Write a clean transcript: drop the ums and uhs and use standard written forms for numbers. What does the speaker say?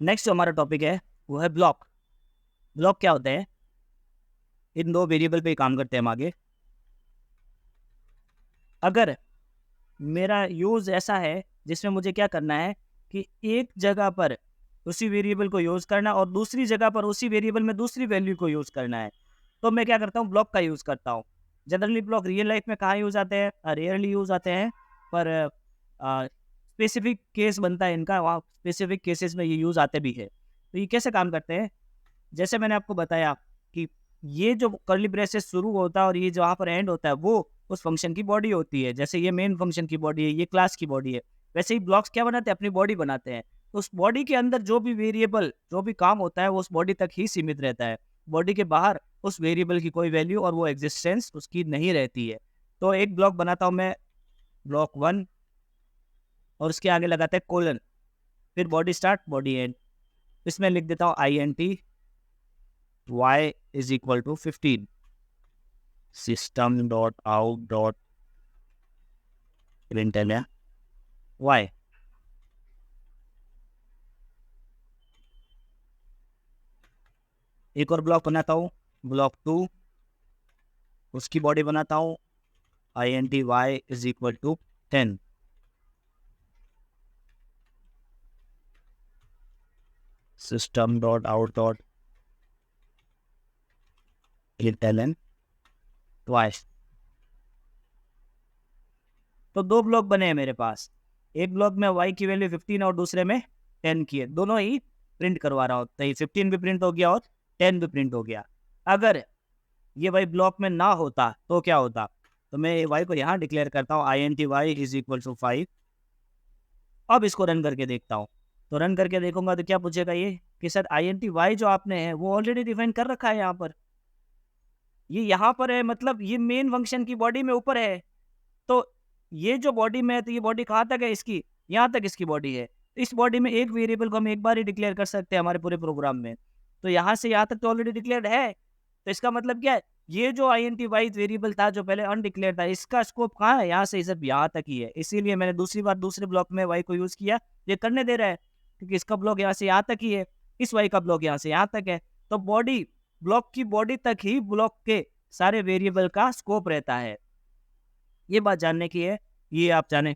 Next जो हमारा topic है वो है ब्लॉक। ब्लॉक क्या होते हैं? इन दो वेरिएबल पे काम करते हैं हम आगे। अगर मेरा यूज़ ऐसा है जिसमें मुझे क्या करना है कि एक जगह पर उसी वेरिएबल को यूज़ करना और दूसरी जगह पर उसी वेरिएबल में दूसरी वैल्यू को यूज़ करना है, तो मैं क्या करता हूँ, ब्लॉक का यूज़ करता हूँ। जनरली ब्लॉक रियल लाइफ में कहाँ यूज़ आते हैं? रेयरली यूज़ आते हैं, पर स्पेसिफिक केस बनता है इनका, वहाँ स्पेसिफिक केसेस में ये यूज़ आते भी है। तो ये कैसे काम करते हैं? जैसे मैंने आपको बताया कि ये जो कर्ली ब्रेसेस शुरू होता है और ये जहाँ पर एंड होता है वो उस फंक्शन की बॉडी होती है। जैसे ये मेन फंक्शन की बॉडी है, ये क्लास की बॉडी है। वैसे ही ब्लॉक्स क्या बनाते हैं? अपनी बॉडी बनाते हैं। तो उस बॉडी के अंदर जो भी वेरिएबल, जो भी काम होता है वो उस बॉडी तक ही सीमित रहता है। बॉडी के बाहर उस वेरिएबल की कोई वैल्यू और वो एग्जिस्टेंस उसकी नहीं रहती है। तो एक ब्लॉक बनाता हूँ मैं, ब्लॉक 1, और उसके आगे लगाते हैं कोलन, फिर बॉडी स्टार्ट बॉडी एंड। इसमें लिख देता हूँ INT y is equal to 15 system.out.println y। एक और ब्लॉक बनाता हूँ, ब्लॉक 2, उसकी बॉडी बनाता हूँ INT y is equal to 10 system.out.println y। तो दो ब्लॉक बने हैं मेरे पास। एक ब्लॉक में y की वैल्यू 15 और दूसरे में 10 की है। दोनों ही प्रिंट करवा रहा हूँ, तो ये 15 भी प्रिंट हो गया और 10 भी प्रिंट हो गया। अगर ये y ब्लॉक में ना होता तो क्या होता? तो मैं y को यहाँ डिक्लेयर करता हूँ INT y is equal to 5। अब इसको रन करके देखता हूँ। तो रन करके देखूंगा तो क्या पूछेगा ये कि सर INT y जो आपने है वो ऑलरेडी डिफाइन कर रखा है यहाँ पर। ये यहाँ पर है, मतलब ये मेन फंक्शन की बॉडी में ऊपर है। तो ये जो बॉडी में है, तो ये बॉडी कहाँ तक है इसकी? यहाँ तक इसकी बॉडी है। इस बॉडी में एक वेरिएबल को हम एक बार ही डिक्लेयर कर सकते हैं हमारे पूरे प्रोग्राम में। तो यहाँ से यहाँ तक तो ऑलरेडी डिक्लेयर्ड है। तो इसका मतलब क्या है? ये जो INT वाइज वेरिएबल था जो पहले अनडिक्लेयर्ड था, इसका स्कोप कहाँ है? यहाँ से सिर्फ यहाँ तक ही है। इसीलिए मैंने दूसरी बार दूसरे ब्लॉक में y को यूज़ किया। ये करने दे रहा है क्योंकि इसका ब्लॉक यहाँ से यहाँ तक ही है, इस y का ब्लॉक यहाँ से यहाँ तक है। तो बॉडी, ब्लॉक की बॉडी तक ही ब्लॉक के सारे वेरिएबल का स्कोप रहता है। ये बात जानने की है, ये आप जाने।